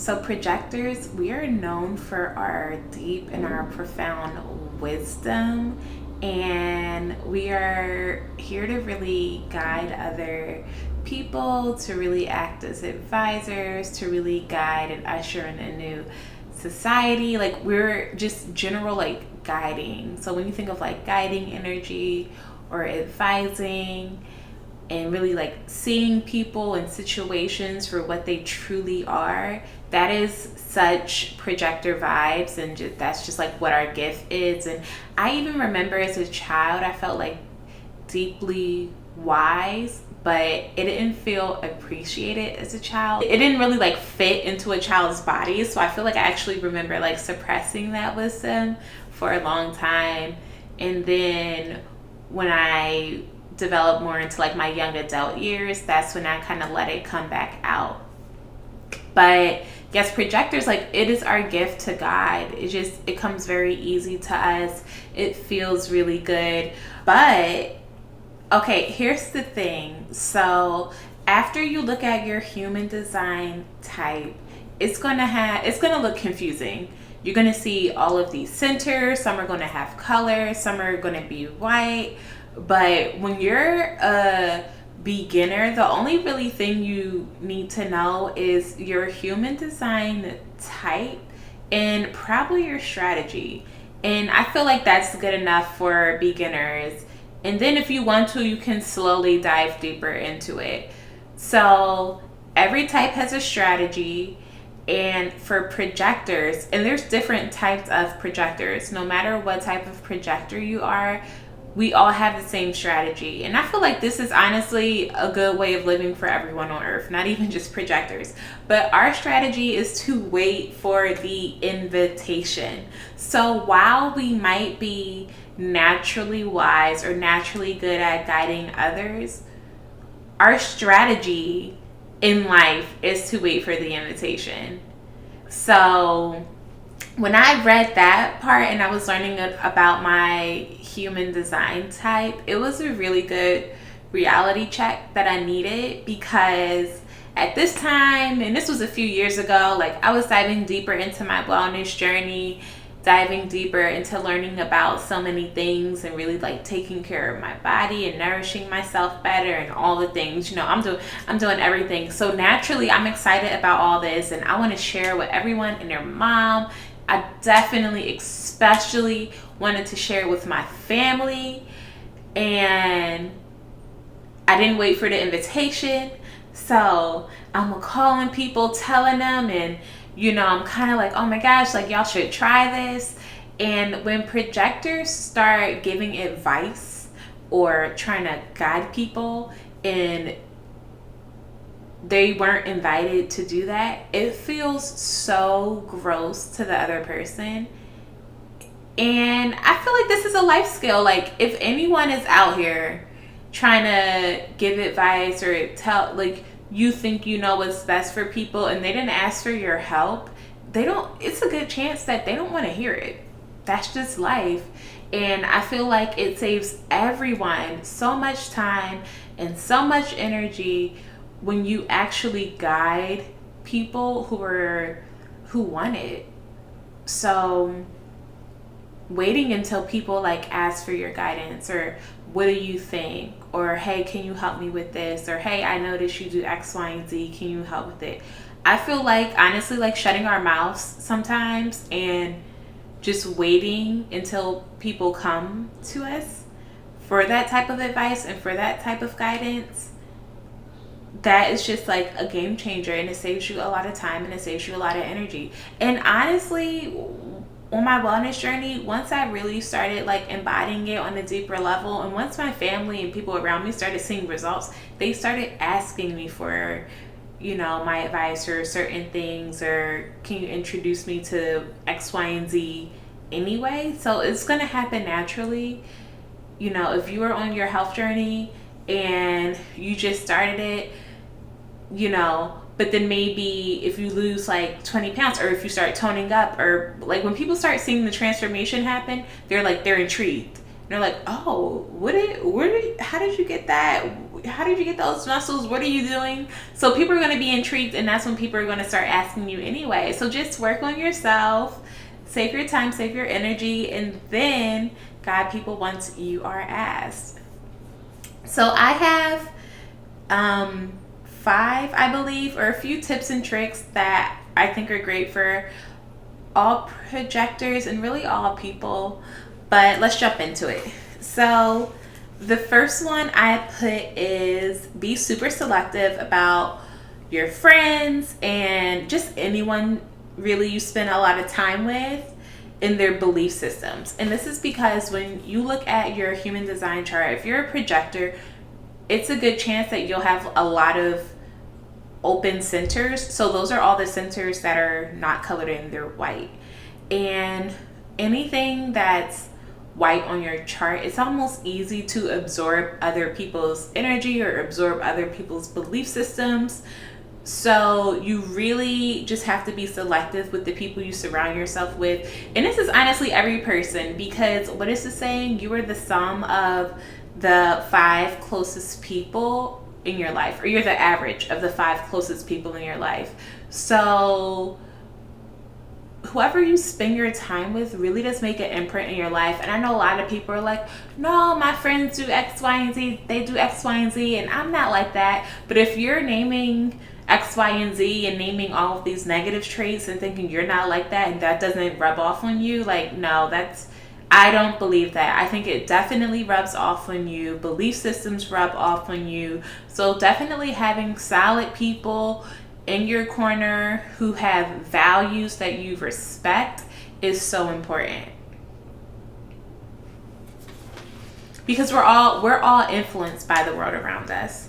So projectors, we are known for our deep and our profound wisdom, and we are here to really guide other people, to really act as advisors, to really guide and usher in a new society. Like, we're just general like guiding. So when you think of like guiding energy or advising, and really like seeing people and situations for what they truly are, that is such projector vibes. And that's just like what our gift is. And I even remember as a child, I felt like deeply wise, but it didn't feel appreciated as a child. It didn't really like fit into a child's body. So I feel like I actually remember like suppressing that wisdom for a long time. And then when I developed more into like my young adult years, that's when I kind of let it come back out. But yes, projectors, like, it is our gift to God. It comes very easy to us. It feels really good. But okay, here's the thing. So after you look at your human design type, it's gonna look confusing. You're gonna see all of these centers. Some are gonna have color, some are gonna be white. But when you're a beginner, the only really thing you need to know is your human design type and probably your strategy. And I feel like that's good enough for beginners. And then if you want to, you can slowly dive deeper into it. So every type has a strategy. And for projectors, and there's different types of projectors, no matter what type of projector you are, we all have the same strategy. And I feel like this is honestly a good way of living for everyone on earth, not even just projectors. But our strategy is to wait for the invitation. So while we might be naturally wise or naturally good at guiding others, our strategy in life is to wait for the invitation. So when I read that part and I was learning about my human design type, it was a really good reality check that I needed, because at this time, and this was a few years ago, like, I was diving deeper into my wellness journey, diving deeper into learning about so many things, and really like taking care of my body and nourishing myself better and all the things. I'm doing everything. So naturally, I'm excited about all this, and I want to share with everyone and their mom. I definitely, especially, wanted to share with my family, and I didn't wait for the invitation. So I'm calling people, telling them, and I'm kind of like, oh my gosh, like, y'all should try this. And when projectors start giving advice or trying to guide people and they weren't invited to do that, it feels so gross to the other person. And I feel like this is a life skill. Like, if anyone is out here trying to give advice or tell, like, you think you know what's best for people and they didn't ask for your help, it's a good chance that they don't want to hear it. That's just life. And I feel like it saves everyone so much time and so much energy when you actually guide people who want it. So waiting until people like ask for your guidance, or what do you think, or hey, can you help me with this, or hey, I noticed you do X, Y, and Z, can you help with it? I feel like, honestly, like, shutting our mouths sometimes and just waiting until people come to us for that type of advice and for that type of guidance, that is just like a game changer, and it saves you a lot of time and it saves you a lot of energy. And honestly, on my wellness journey, once I really started like embodying it on a deeper level, and once my family and people around me started seeing results, they started asking me for, my advice or certain things, or can you introduce me to X, Y, and Z anyway. So it's going to happen naturally. If you are on your health journey and you just started it, but then maybe if you lose like 20 pounds, or if you start toning up, or like when people start seeing the transformation happen, they're intrigued. And they're like, oh, how did you get that? how did you get those muscles? What are you doing? So people are going to be intrigued, and that's when people are going to start asking you anyway. So just work on yourself, save your time, save your energy, and then guide people once you are asked. So I have 5, I believe, or a few tips and tricks that I think are great for all projectors and really all people, but let's jump into it. So the first one I put is be super selective about your friends and just anyone really you spend a lot of time with in their belief systems. And this is because when you look at your human design chart, if you're a projector, it's a good chance that you'll have a lot of open centers. So those are all the centers that are not colored in, they're white. And anything that's white on your chart, it's almost easy to absorb other people's energy or absorb other people's belief systems. So you really just have to be selective with the people you surround yourself with. And this is honestly every person, because what is the saying? You are the sum of the 5 closest people in your life, or you're the average of the 5 closest people in your life. So whoever you spend your time with really does make an imprint in your life. And I know a lot of people are like, no, my friends do X, Y, and Z. They do X, Y, and Z, and I'm not like that. But if you're naming X, Y, and Z and naming all of these negative traits and thinking you're not like that and that doesn't rub off on you, like, no, I don't believe that. I think it definitely rubs off on you. Belief systems rub off on you. So definitely having solid people in your corner who have values that you respect is so important. Because we're all influenced by the world around us.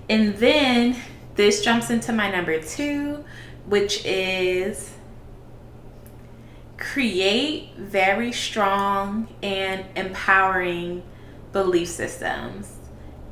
And then this jumps into my number 2, which is create very strong and empowering belief systems,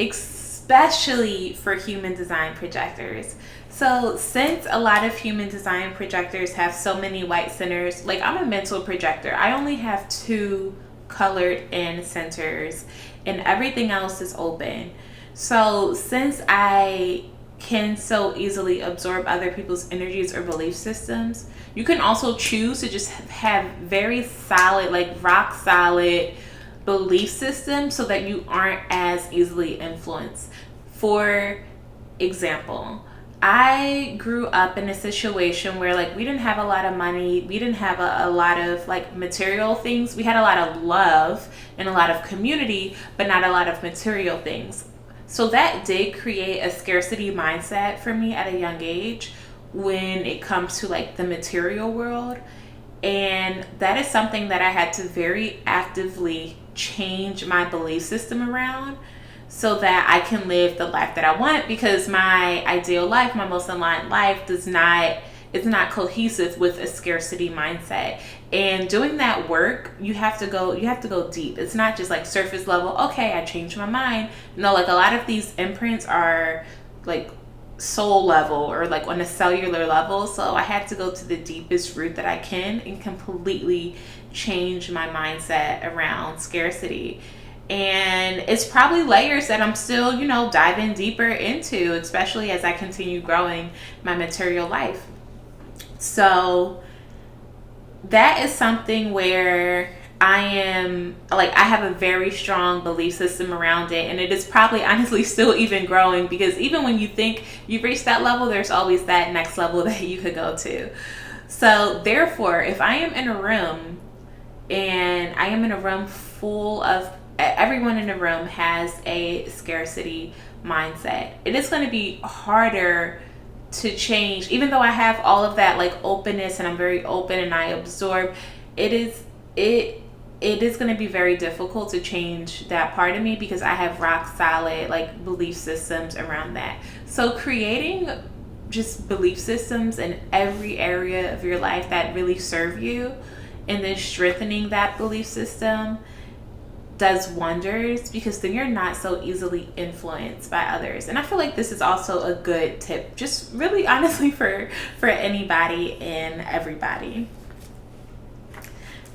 especially for human design projectors. So since a lot of human design projectors have so many white centers, like I'm a mental projector, I only have 2 colored in centers and everything else is open. So since I can so easily absorb other people's energies or belief systems, you can also choose to just have very solid, like rock solid belief systems so that you aren't as easily influenced. For example, I grew up in a situation where like we didn't have a lot of money, we didn't have a lot of like material things. We had a lot of love and a lot of community, but not a lot of material things. So that did create a scarcity mindset for me at a young age when it comes to like the material world. And that is something that I had to very actively change my belief system around so that I can live the life that I want, because my ideal life, my most aligned life is not cohesive with a scarcity mindset. And doing that work, you have to go deep. It's not just like surface level, okay, I changed my mind. No, like a lot of these imprints are like soul level or like on a cellular level. So I had to go to the deepest root that I can and completely change my mindset around scarcity. And it's probably layers that I'm still, diving deeper into, especially as I continue growing my material life. So that is something where I have a very strong belief system around it, and it is probably honestly still even growing, because even when you think you've reached that level, there's always that next level that you could go to. So therefore, if I am in a room and I am in a room full of everyone in the room has a scarcity mindset, it is going to be harder to change. Even though I have all of that like openness and I'm very open and I absorb, it is going to be very difficult to change that part of me, because I have rock solid like belief systems around that. So creating just belief systems in every area of your life that really serve you, and then strengthening that belief system does wonders, because then you're not so easily influenced by others. And I feel like this is also a good tip, just really honestly for anybody and everybody.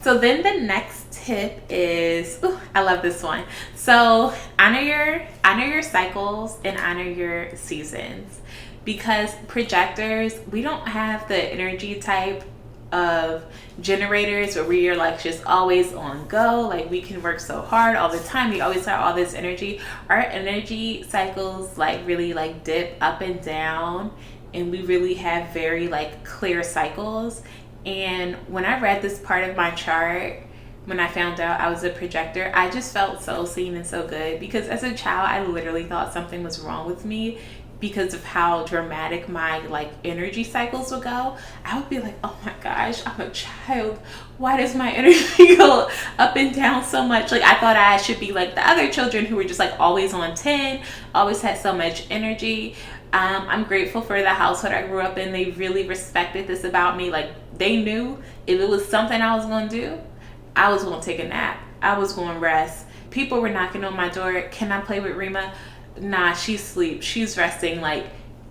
So then the next tip is, ooh, I love this one. So honor your cycles and honor your seasons, because projectors, we don't have the energy type of generators where we are like just always on go. Like we can work so hard all the time. We always have all this energy. Our energy cycles like really like dip up and down, and we really have very like clear cycles. And when I read this part of my chart, when I found out I was a projector, I just felt so seen and so good, because as a child, I literally thought something was wrong with me because of how dramatic my like energy cycles would go. I would be like, oh my gosh, I'm a child. Why does my energy go up and down so much? Like I thought I should be like the other children who were just like always on 10, always had so much energy. I'm grateful for the household I grew up in. They really respected this about me. Like they knew if it was something I was going to do, I was going to take a nap. I was going to rest. People were knocking on my door. Can I play with Rima? Nah, she's asleep. She's resting. Like,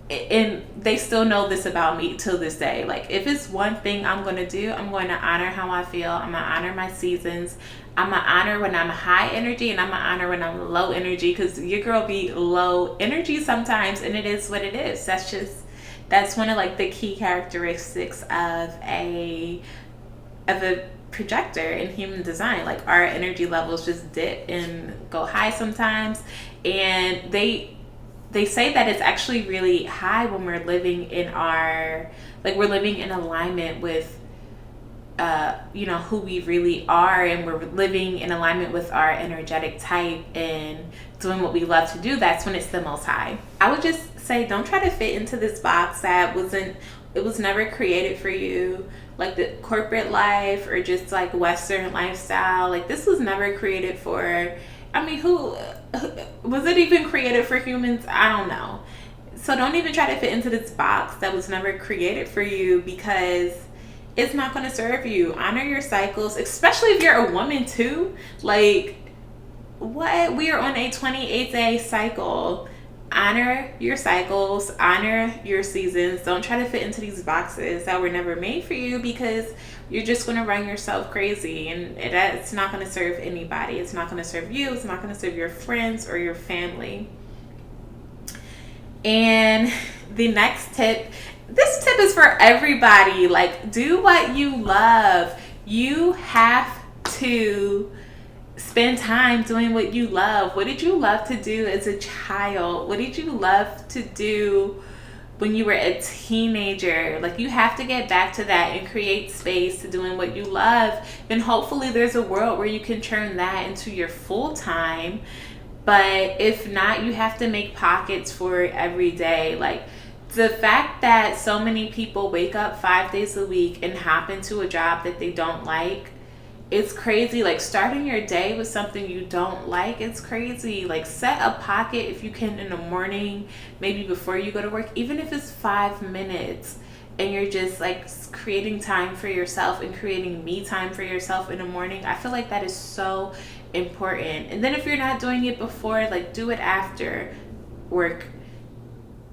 and they still know this about me till this day. Like, if it's one thing I'm going to do, I'm going to honor how I feel. I'm going to honor my seasons. I'm going to honor when I'm high energy, and I'm going to honor when I'm low energy, because your girl be low energy sometimes, and it is what it is. That's one of like the key characteristics of a projector in human design. Like our energy levels just dip and go high sometimes, and they say that it's actually really high when we're living in we're living in alignment with who we really are, and we're living in alignment with our energetic type and doing what we love to do. That's when it's the most high. I would just say, don't try to fit into this box that it was never created for you, like the corporate life or just like Western lifestyle. Like this was never created for, I mean, who was it even created for humans? I don't know. So don't even try to fit into this box that was never created for you, because it's not going to serve you. Honor your cycles, especially if you're a woman too. Like, what? We are on a 28-day cycle. Honor your cycles, honor your seasons. Don't try to fit into these boxes that were never made for you, because you're just going to run yourself crazy, and it's not going to serve anybody. It's not going to serve you. It's not going to serve your friends or your family. And the next tip, this tip is for everybody. Like, do what you love. You have to spend time doing what you love. What did you love to do as a child? What did you love to do when you were a teenager? Like, you have to get back to that and create space to doing what you love. And hopefully there's a world where you can turn that into your full time. But if not, you have to make pockets for it every day. Like, the fact that so many people wake up 5 days a week and hop into a job that they don't like, it's crazy. Like, starting your day with something you don't like, it's crazy. Like, set a pocket if you can in the morning, maybe before you go to work, even if it's 5 minutes, and you're just like creating time for yourself and creating me time for yourself in the morning. I feel like that is so important. And then if you're not doing it before, like, do it after work.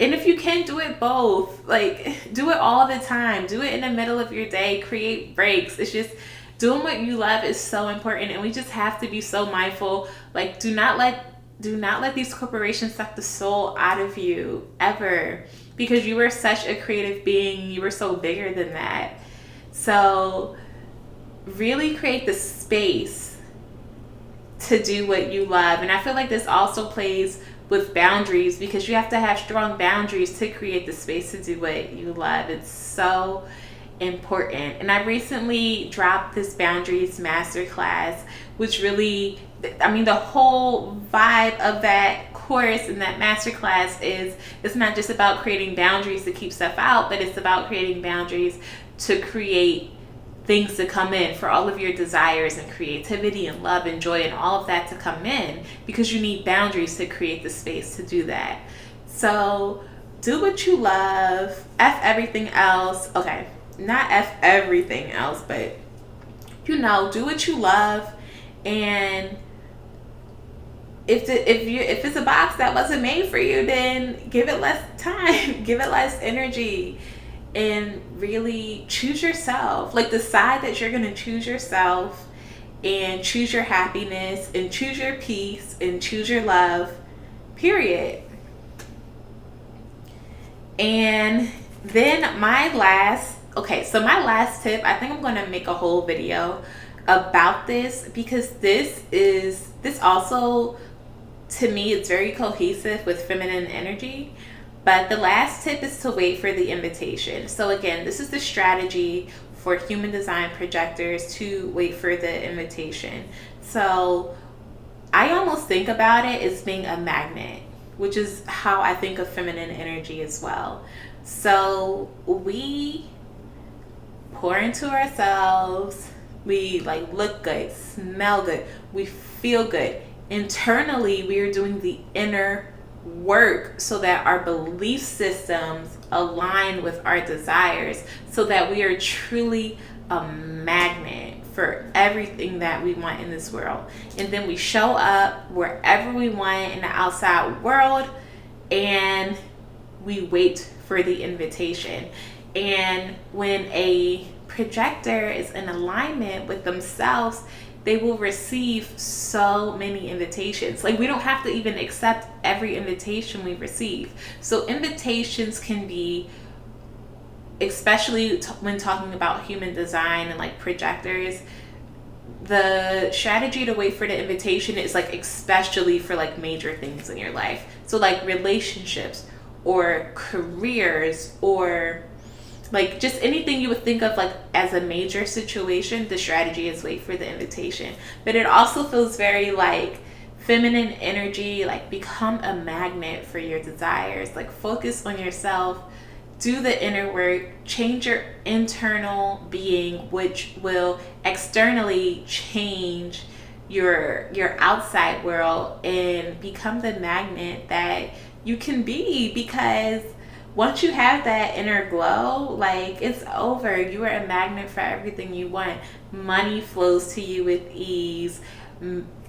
And if you can, do it both. Like, do it all the time. Do it in the middle of your day. Create breaks. It's just, doing what you love is so important, and we just have to be so mindful. Like, do not let these corporations suck the soul out of you ever, because you are such a creative being. You are so bigger than that. So really create the space to do what you love. And I feel like this also plays with boundaries, because you have to have strong boundaries to create the space to do what you love. It's so important. And I recently dropped this boundaries masterclass, which really, I mean, the whole vibe of that course and that masterclass is, it's not just about creating boundaries to keep stuff out, but it's about creating boundaries to create things to come in, for all of your desires and creativity and love and joy and all of that to come in, because you need boundaries to create the space to do that. So do what you love. F everything else. Okay, not F everything else, but do what you love. And if it's a box that wasn't made for you, then give it less time, give it less energy, and really choose yourself. Like, decide that you're going to choose yourself and choose your happiness and choose your peace and choose your love, period. And then my last tip, I think I'm going to make a whole video about this, because this also, to me, it's very cohesive with feminine energy. But the last tip is to wait for the invitation. So again, this is the strategy for human design projectors, to wait for the invitation. So I almost think about it as being a magnet, which is how I think of feminine energy as well. So we pour into ourselves, we like look good, smell good, we feel good. Internally, we are doing the inner work so that our belief systems align with our desires, so that we are truly a magnet for everything that we want in this world. And then we show up wherever we want in the outside world, and we wait for the invitation. And when a projector is in alignment with themselves, they will receive so many invitations. Like, we don't have to even accept every invitation we receive. So invitations can be, especially when talking about human design and like projectors, the strategy to wait for the invitation is like especially for like major things in your life. So like relationships or careers, or like just anything you would think of like as a major situation, the strategy is wait for the invitation. But it also feels very like feminine energy, like become a magnet for your desires, like focus on yourself, do the inner work, change your internal being, which will externally change your outside world, and become the magnet that you can be. Because once you have that inner glow, like it's over. You are a magnet for everything you want. Money flows to you with ease.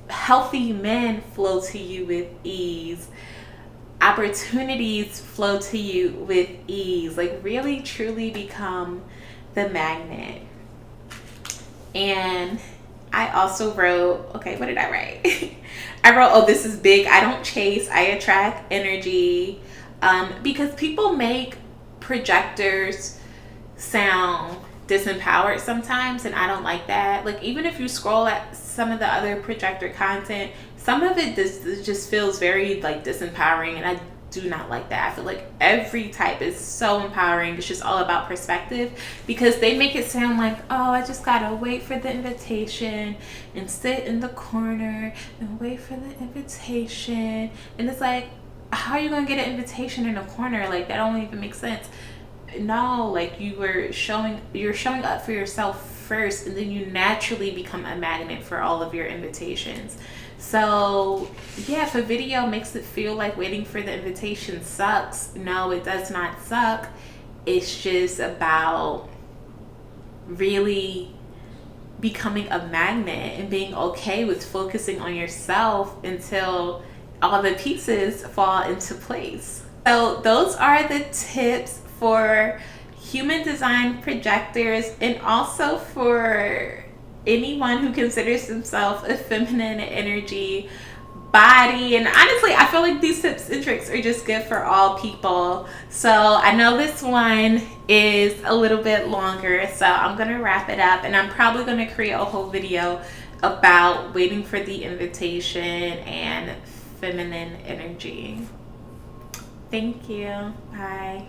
Healthy men flow to you with ease. Opportunities flow to you with ease. Like really, truly become the magnet. And I also wrote, okay, what did I write? I wrote, oh, this is big. I don't chase, I attract energy. Because people make projectors sound disempowered sometimes, and I don't like that. Like, even if you scroll at some of the other projector content, some of it just feels very like disempowering, and I do not like that. I feel like every type is so empowering. It's just all about perspective, because they make it sound like, oh, I just gotta wait for the invitation and sit in the corner and wait for the invitation. And it's like, how are you gonna get an invitation in a corner? Like, that don't even make sense. No, like you're showing up for yourself first, and then you naturally become a magnet for all of your invitations. So yeah, if a video makes it feel like waiting for the invitation sucks, no, it does not suck. It's just about really becoming a magnet and being okay with focusing on yourself until all the pieces fall into place. So those are the tips for human design projectors, and also for anyone who considers themselves a feminine energy body. And honestly, I feel like these tips and tricks are just good for all people. So I know this one is a little bit longer, so I'm gonna wrap it up, and I'm probably gonna create a whole video about waiting for the invitation and feminine energy. Thank you. Bye.